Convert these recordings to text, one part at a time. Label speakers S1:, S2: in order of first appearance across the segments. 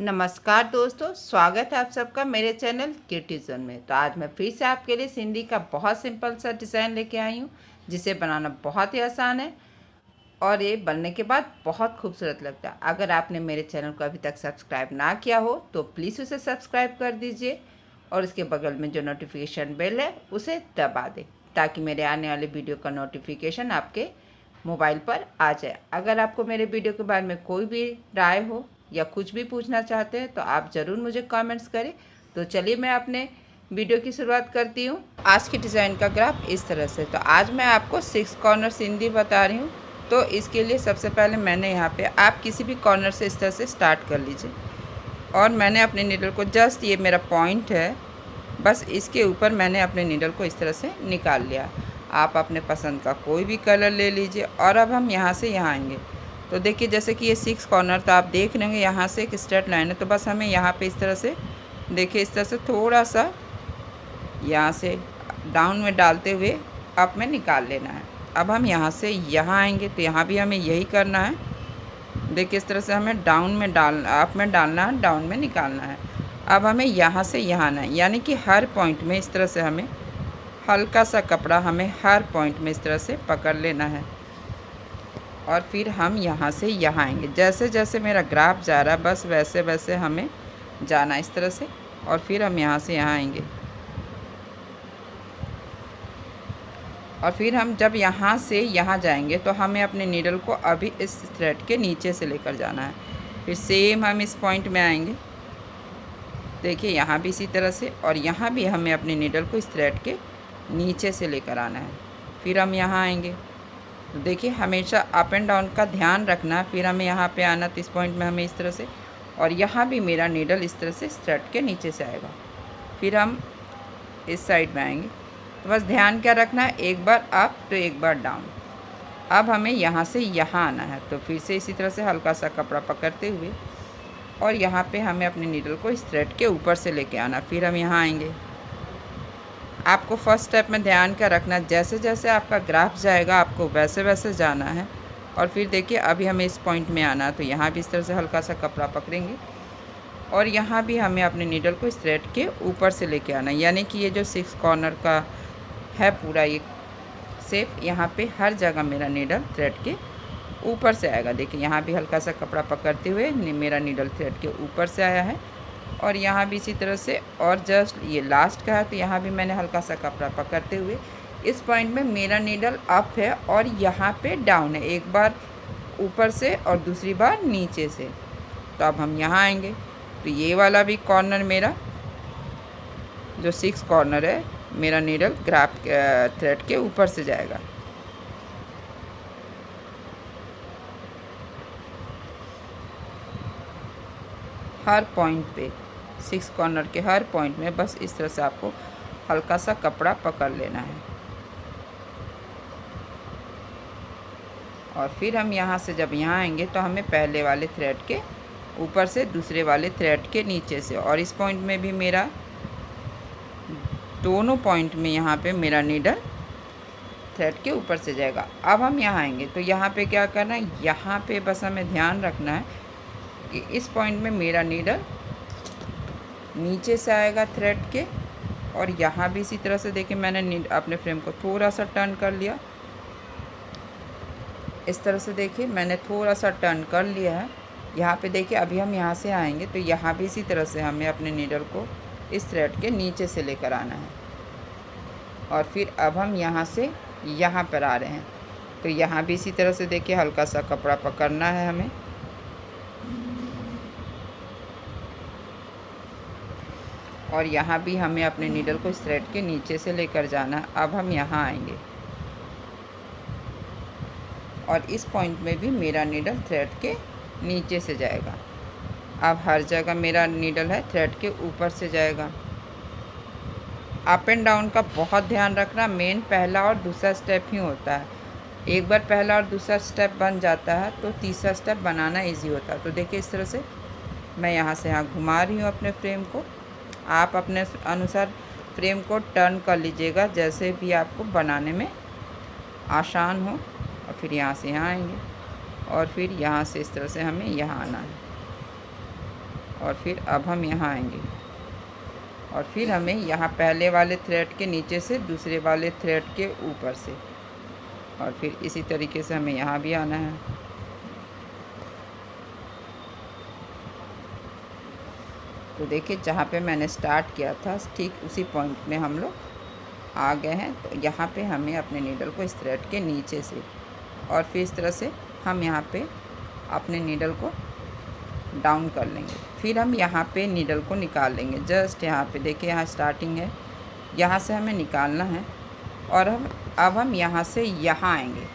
S1: नमस्कार दोस्तों, स्वागत है आप सबका मेरे चैनल क्यूटीजन में। तो आज मैं फिर से आपके लिए सिंधी का बहुत सिंपल सा डिज़ाइन लेके आई हूँ, जिसे बनाना बहुत ही आसान है और ये बनने के बाद बहुत खूबसूरत लगता है। अगर आपने मेरे चैनल को अभी तक सब्सक्राइब ना किया हो तो प्लीज़ उसे सब्सक्राइब कर दीजिए और इसके बगल में जो नोटिफिकेशन बेल है उसे दबा दें, ताकि मेरे आने वाले वीडियो का नोटिफिकेशन आपके मोबाइल पर आ जाए। अगर आपको मेरे वीडियो के बारे में कोई भी राय हो या कुछ भी पूछना चाहते हैं तो आप ज़रूर मुझे कमेंट्स करें। तो चलिए मैं अपने वीडियो की शुरुआत करती हूँ। आज की डिज़ाइन का ग्राफ इस तरह से। तो आज मैं आपको 6 कॉर्नर सिंधी बता रही हूँ। तो इसके लिए सबसे पहले मैंने यहाँ पे, आप किसी भी कॉर्नर से इस तरह से स्टार्ट कर लीजिए और मैंने अपने नीडल को जस्ट, ये मेरा पॉइंट है, बस इसके ऊपर मैंने अपने नीडल को इस तरह से निकाल लिया। आप अपने पसंद का कोई भी कलर ले लीजिए और अब हम यहाँ से यहाँ आएंगे। तो देखिए जैसे कि ये 6 कॉर्नर, तो आप देख रहे होंगे यहाँ से एक स्ट्रेट लाइन है, तो बस हमें यहाँ पे इस तरह से, देखिए इस तरह से थोड़ा सा यहाँ से डाउन में डालते हुए अप में निकाल लेना है। अब हम यहाँ से यहाँ आएंगे तो यहाँ भी हमें यही करना है। देखिए इस तरह से हमें डाउन में अप में डालना है, डाउन में निकालना है। अब हमें यहाँ से यहाँ आना है, यानी कि हर पॉइंट में इस तरह से हमें हल्का सा कपड़ा हमें हर पॉइंट में इस तरह से पकड़ लेना है और फिर हम यहाँ से यहाँ आएंगे। जैसे जैसे मेरा ग्राफ जा रहा है बस वैसे वैसे हमें जाना इस तरह से, और फिर हम यहाँ से यहाँ आएंगे और फिर हम जब यहाँ से यहाँ जाएंगे तो हमें अपने नीडल को अभी इस थ्रेड के नीचे से लेकर जाना है। फिर सेम हम इस पॉइंट में आएंगे, देखिए यहाँ भी इसी तरह से, और यहाँ भी हमें अपने नीडल को इस थ्रेड के नीचे से लेकर आना है। फिर हम यहाँ आएंगे तो देखिए हमेशा अप एंड डाउन का ध्यान रखना। फिर हमें यहाँ पे आना, तो इस पॉइंट में हमें इस तरह से, और यहाँ भी मेरा नीडल इस तरह से थ्रेड के नीचे से आएगा। फिर हम इस साइड में आएंगे, तो बस ध्यान क्या रखना है, एक बार अप तो एक बार डाउन। अब हमें यहाँ से यहाँ आना है, तो फिर से इसी तरह से हल्का सा कपड़ा पकड़ते हुए और यहाँ पे हमें अपने नीडल को इस थ्रेड के ऊपर से लेके आना। फिर हम यहाँ आएंगे। आपको फर्स्ट स्टेप में ध्यान क्या रखना है, जैसे जैसे आपका ग्राफ जाएगा आपको वैसे वैसे जाना है। और फिर देखिए अभी हमें इस पॉइंट में आना है, तो यहाँ भी इस तरह से हल्का सा कपड़ा पकड़ेंगे और यहाँ भी हमें अपने नीडल को इस थ्रेड के ऊपर से लेके आना है। यानी कि ये जो 6 कॉर्नर का है पूरा ये शेप, यहाँ पे हर जगह मेरा नीडल थ्रेड के ऊपर से आएगा। देखिए यहाँ भी हल्का सा कपड़ा पकड़ते हुए मेरा नीडल थ्रेड के ऊपर से आया है और यहाँ भी इसी तरह से, और जस्ट ये लास्ट का है तो यहाँ भी मैंने हल्का सा कपड़ा पकड़ते हुए इस पॉइंट में मेरा नीडल अप है और यहाँ पे डाउन है, एक बार ऊपर से और दूसरी बार नीचे से। तो अब हम यहाँ आएंगे तो ये वाला भी कॉर्नर मेरा जो 6 कॉर्नर है, मेरा नीडल ग्राफ थ्रेड के ऊपर से जाएगा। हर पॉइंट पे 6 कॉर्नर के हर पॉइंट में बस इस तरह से आपको हल्का सा कपड़ा पकड़ लेना है और फिर हम यहाँ से जब यहाँ आएंगे तो हमें पहले वाले थ्रेड के ऊपर से दूसरे वाले थ्रेड के नीचे से, और इस पॉइंट में भी मेरा दोनों पॉइंट में यहाँ पे मेरा नीडल थ्रेड के ऊपर से जाएगा। अब हम यहाँ आएंगे तो यहाँ पे क्या करना है, यहाँ पे बस हमें ध्यान रखना है कि इस पॉइंट में मेरा नीडल नीचे से आएगा थ्रेड के, और यहाँ भी इसी तरह से देखिए मैंने अपने फ्रेम को थोड़ा सा टर्न कर लिया। इस तरह से देखिए मैंने थोड़ा सा टर्न कर लिया है। यहाँ पे देखिए अभी हम यहाँ से आएंगे तो यहाँ भी इसी तरह से हमें अपने नीडल को इस थ्रेड के नीचे से लेकर आना है और फिर अब हम यहाँ से यहाँ पर आ रहे हैं तो यहाँ भी इसी तरह से देखिए हल्का सा कपड़ा पकड़ना है हमें और यहाँ भी हमें अपने नीडल को इस थ्रेड के नीचे से लेकर जाना है। अब हम यहाँ आएंगे और इस पॉइंट में भी मेरा नीडल थ्रेड के नीचे से जाएगा। अब हर जगह मेरा नीडल है थ्रेड के ऊपर से जाएगा। अप एंड डाउन का बहुत ध्यान रखना, मेन पहला और दूसरा स्टेप ही होता है। एक बार पहला और दूसरा स्टेप बन जाता है तो तीसरा स्टेप बनाना इजी होता है। तो देखिए इस तरह से मैं यहाँ से यहाँ घुमा रही हूँ अपने फ्रेम को। आप अपने अनुसार फ्रेम को टर्न कर लीजिएगा जैसे भी आपको बनाने में आसान हो, और फिर यहाँ से यहाँ आएंगे और फिर यहाँ से इस तरह से हमें यहाँ आना है और फिर अब हम यहाँ आएंगे और फिर हमें यहाँ पहले वाले थ्रेड के नीचे से दूसरे वाले थ्रेड के ऊपर से, और फिर इसी तरीके से हमें यहाँ भी आना है। तो देखिए जहाँ पे मैंने स्टार्ट किया था ठीक उसी पॉइंट में हम लोग आ गए हैं। तो यहाँ पे हमें अपने नीडल को इस थ्रेड के नीचे से और फिर इस तरह से हम यहाँ पे अपने नीडल को डाउन कर लेंगे। फिर हम यहाँ पे नीडल को निकाल लेंगे। जस्ट यहाँ पे देखिए यहाँ स्टार्टिंग है, यहाँ से हमें निकालना है और अब हम यहाँ से यहाँ आएंगे।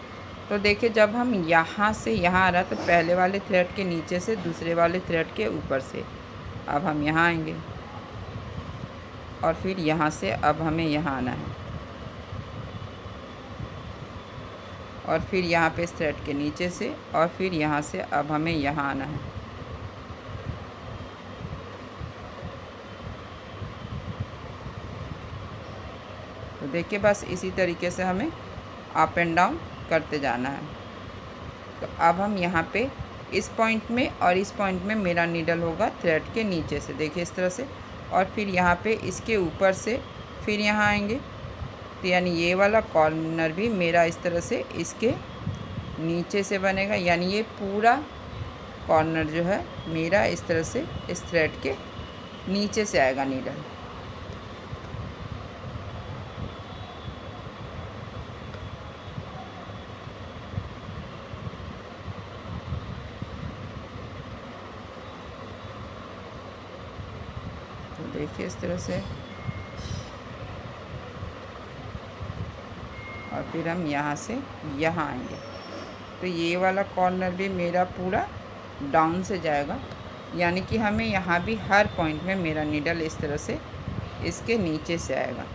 S1: तो देखिए जब हम यहाँ से यहाँ आ रहा है तो पहले वाले थ्रेड के नीचे से दूसरे वाले थ्रेड के ऊपर से अब हम यहाँ आएंगे और फिर यहाँ से अब हमें यहाँ आना है और फिर यहाँ पे इस थ्रेड के नीचे से और फिर यहाँ से अब हमें यहाँ आना है। तो देखिए बस इसी तरीके से हमें अप एंड डाउन करते जाना है। तो अब हम यहाँ पे इस पॉइंट में और इस पॉइंट में मेरा नीडल होगा थ्रेड के नीचे से, देखिए इस तरह से, और फिर यहाँ पे इसके ऊपर से फिर यहाँ आएंगे। तो यानी ये वाला कॉर्नर भी मेरा इस तरह से इसके नीचे से बनेगा, यानी ये पूरा कॉर्नर जो है मेरा इस तरह से इस थ्रेड के नीचे से आएगा नीडल। तो देखिए इस तरह से, और फिर हम यहाँ से यहाँ आएंगे। तो ये वाला कॉर्नर भी मेरा पूरा डाउन से जाएगा, यानी कि हमें यहाँ भी हर पॉइंट में मेरा नीडल इस तरह से इसके नीचे से आएगा।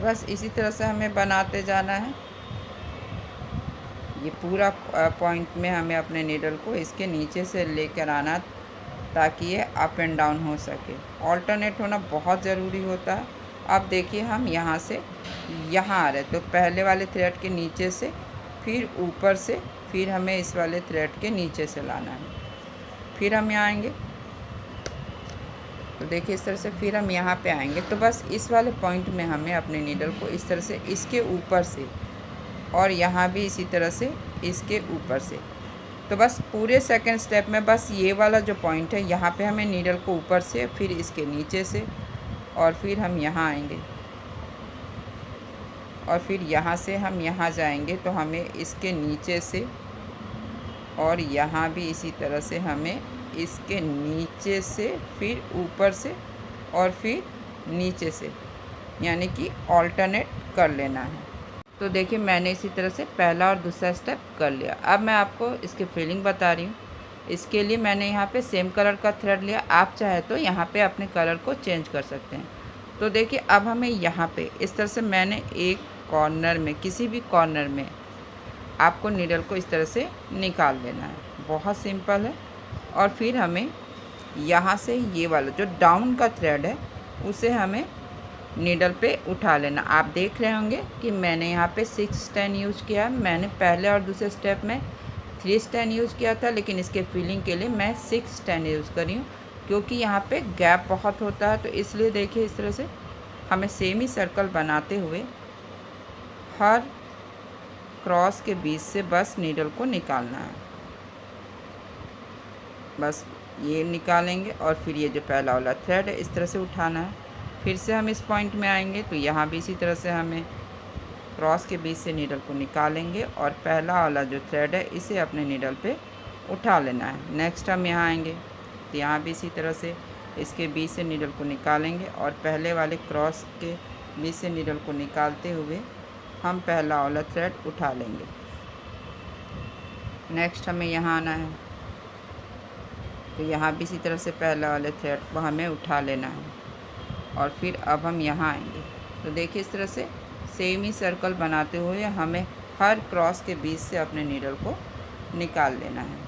S1: बस इसी तरह से हमें बनाते जाना है। ये पूरा पॉइंट में हमें अपने नीडल को इसके नीचे से लेकर आना ताकि ये अप एंड डाउन हो सके। ऑल्टरनेट होना बहुत ज़रूरी होता है। अब देखिए हम यहाँ से यहाँ आ रहे, तो पहले वाले थ्रेड के नीचे से फिर ऊपर से फिर हमें इस वाले थ्रेड के नीचे से लाना है। फिर हम यहाँ आएंगे, तो देखिए इस तरह से फिर हम यहाँ पे आएंगे। तो बस इस वाले पॉइंट में हमें अपने नीडल को इस तरह से इसके ऊपर से और यहाँ भी इसी तरह से इसके ऊपर से, तो बस पूरे सेकंड स्टेप में बस ये वाला जो पॉइंट है यहाँ पे हमें नीडल को ऊपर से फिर इसके नीचे से और फिर हम यहाँ आएंगे और फिर यहाँ से हम यहाँ जाएंगे। तो हमें इसके नीचे से और यहाँ भी इसी तरह से हमें इसके नीचे से फिर ऊपर से और फिर नीचे से, यानी कि ऑल्टरनेट कर लेना है। तो देखिए मैंने इसी तरह से पहला और दूसरा स्टेप कर लिया। अब मैं आपको इसकी फिलिंग बता रही हूँ। इसके लिए मैंने यहाँ पे सेम कलर का थ्रेड लिया। आप चाहे तो यहाँ पे अपने कलर को चेंज कर सकते हैं। तो देखिए अब हमें यहाँ पे इस तरह से मैंने एक कॉर्नर में, किसी भी कॉर्नर में आपको नीडल को इस तरह से निकाल देना है। बहुत सिंपल है। और फिर हमें यहाँ से ये वाला जो डाउन का थ्रेड है उसे हमें नीडल पे उठा लेना। आप देख रहे होंगे कि मैंने यहाँ पे 6 स्टैंड यूज़ किया। मैंने पहले और दूसरे स्टेप में 3 स्टैंड यूज़ किया था, लेकिन इसके फिलिंग के लिए मैं 6 स्टैंड यूज़ करी हूँ क्योंकि यहाँ पे गैप बहुत होता है। तो इसलिए देखिए इस तरह से हमें सेम ही सर्कल बनाते हुए हर क्रॉस के बीच से बस नीडल को निकालना है। बस ये निकालेंगे और फिर ये जो पहला वाला थ्रेड है इस तरह से उठाना है। फिर से हम इस पॉइंट में आएंगे, तो यहाँ भी इसी तरह से हमें क्रॉस के बीच से नीडल को निकालेंगे और पहला वाला जो थ्रेड है इसे अपने नीडल पे उठा लेना है। नेक्स्ट हम यहाँ आएंगे, तो यहाँ भी इसी तरह से इसके बीच से नीडल को निकालेंगे और पहले वाले क्रॉस के बीच से नीडल को निकालते हुए हम पहला वाला थ्रेड उठा लेंगे। नेक्स्ट हमें यहाँ आना है, तो यहाँ भी इसी तरह से पहला वाले थ्रेड को हमें उठा लेना है और फिर अब हम यहाँ आएंगे। तो देखिए इस तरह से सेम ही सर्कल बनाते हुए हमें हर क्रॉस के बीच से अपने नीडल को निकाल लेना है।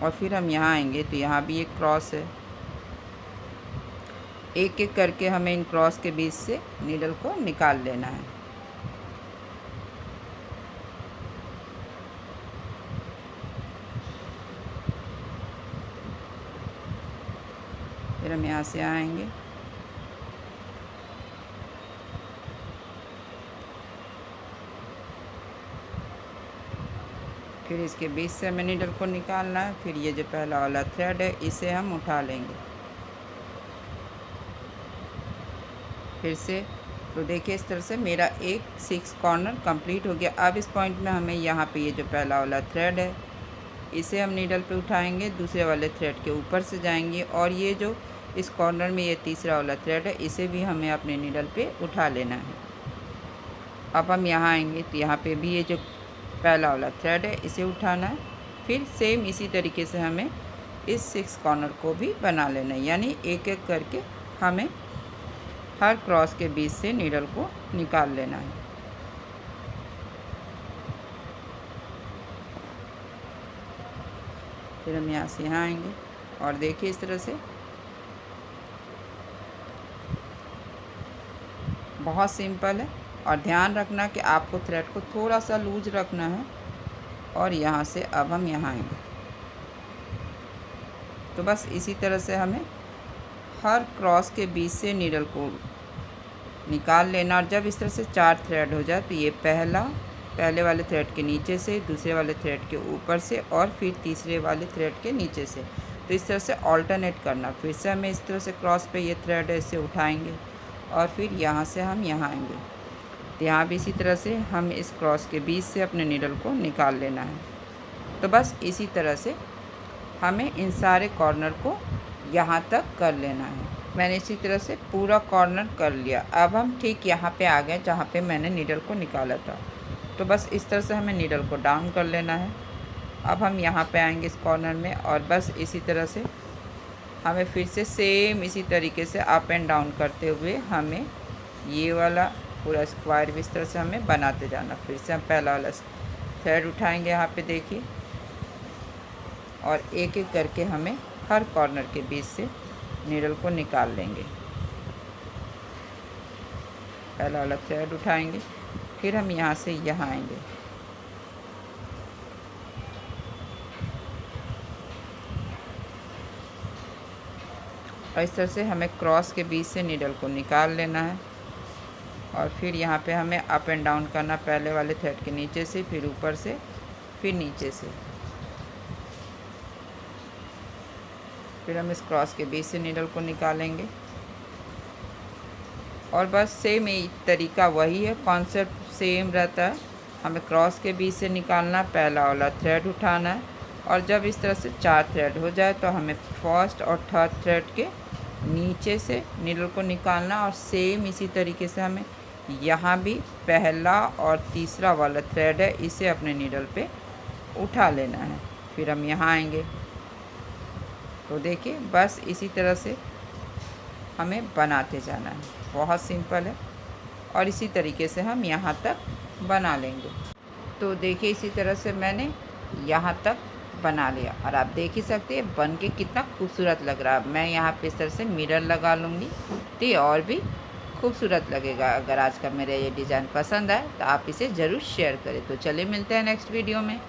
S1: और फिर हम यहाँ आएंगे, तो यहाँ भी एक क्रॉस है एक एक करके हमें इन क्रॉस के बीच से नीडल को निकाल लेना है। फिर हम यहाँ से आएंगे, फिर इसके बीच से हमें नीडल को निकालना है। फिर ये जो पहला वाला थ्रेड है इसे हम उठा लेंगे फिर से। तो देखिए इस तरह से मेरा एक 6 कॉर्नर कंप्लीट हो गया। अब इस पॉइंट में हमें यहाँ पे ये जो पहला वाला थ्रेड है इसे हम नीडल पे उठाएंगे, दूसरे वाले थ्रेड के ऊपर से जाएंगे और ये जो इस कॉर्नर में ये तीसरा वाला थ्रेड है इसे भी हमें अपने नीडल पे उठा लेना है। अब हम यहाँ आएंगे तो यहाँ पे भी ये जो पहला वाला थ्रेड है इसे उठाना है। फिर सेम इसी तरीके से हमें इस 6 कॉर्नर को भी बना लेना है, यानी एक एक करके हमें हर क्रॉस के बीच से नीडल को निकाल लेना है। फिर हम यहाँ से यहाँ आएंगे और देखिए इस तरह से बहुत सिंपल है। और ध्यान रखना कि आपको थ्रेड को थोड़ा सा लूज रखना है। और यहाँ से अब हम यहाँ आएंगे तो बस इसी तरह से हमें हर क्रॉस के बीच से नीडल को निकाल लेना। और जब इस तरह से 4 थ्रेड हो जाए तो ये पहले वाले थ्रेड के नीचे से, दूसरे वाले थ्रेड के ऊपर से और फिर तीसरे वाले थ्रेड के नीचे से, तो इस तरह से ऑल्टरनेट करना। फिर से हमें इस तरह से क्रॉस पे ये थ्रेड है इसे उठाएंगे और फिर यहाँ से हम यहाँ आएंगे तो यहाँ भी इसी तरह से हम इस क्रॉस के बीच से अपने नीडल को निकाल लेना है। तो बस इसी तरह से हमें इन सारे कॉर्नर को यहाँ तक कर लेना है। मैंने इसी तरह से पूरा कॉर्नर कर लिया। अब हम ठीक यहाँ पे आ गए जहाँ पे मैंने नीडल को निकाला था। तो बस इस तरह से हमें नीडल को डाउन कर लेना है। अब हम यहाँ पे आएंगे इस कॉर्नर में और बस इसी तरह से हमें फिर से सेम इसी तरीके से अप एंड डाउन करते हुए हमें ये वाला पूरा स्क्वायर भी इस तरह से हमें बनाते जाना। फिर से हम पहला वाला थ्रेड उठाएंगे यहाँ पे देखिए और एक एक करके हमें हर कॉर्नर के बीच से नीडल को निकाल लेंगे। पहला वाला थ्रेड उठाएंगे, फिर हम यहाँ से यहाँ आएंगे और इस तरह से हमें क्रॉस के बीच से नीडल को निकाल लेना है। और फिर यहाँ पे हमें अप एंड डाउन करना, पहले वाले थ्रेड के नीचे से, फिर ऊपर से, फिर नीचे से। फिर हम इस क्रॉस के बीच से नीडल को निकालेंगे और बस सेम यही तरीका वही है, कॉन्सेप्ट सेम रहता है। हमें क्रॉस के बीच से निकालना, पहला वाला थ्रेड उठाना है और जब इस तरह से 4 थ्रेड हो जाए तो हमें फर्स्ट और थर्ड थ्रेड के नीचे से नीडल को निकालना। और सेम इसी तरीके से हमें यहाँ भी पहला और तीसरा वाला थ्रेड है इसे अपने नीडल पे उठा लेना है। फिर हम यहाँ आएंगे तो देखिए बस इसी तरह से हमें बनाते जाना है। बहुत सिंपल है और इसी तरीके से हम यहाँ तक बना लेंगे। तो देखिए इसी तरह से मैंने यहाँ तक बना लिया और आप देख ही सकते हैं बन के कितना खूबसूरत लग रहा है। मैं यहाँ पे इस तरह से मिरर लगा लूँगी तो ये और भी खूबसूरत लगेगा। अगर आज का मेरा ये डिज़ाइन पसंद आए तो आप इसे ज़रूर शेयर करें। तो चलिए मिलते हैं नेक्स्ट वीडियो में।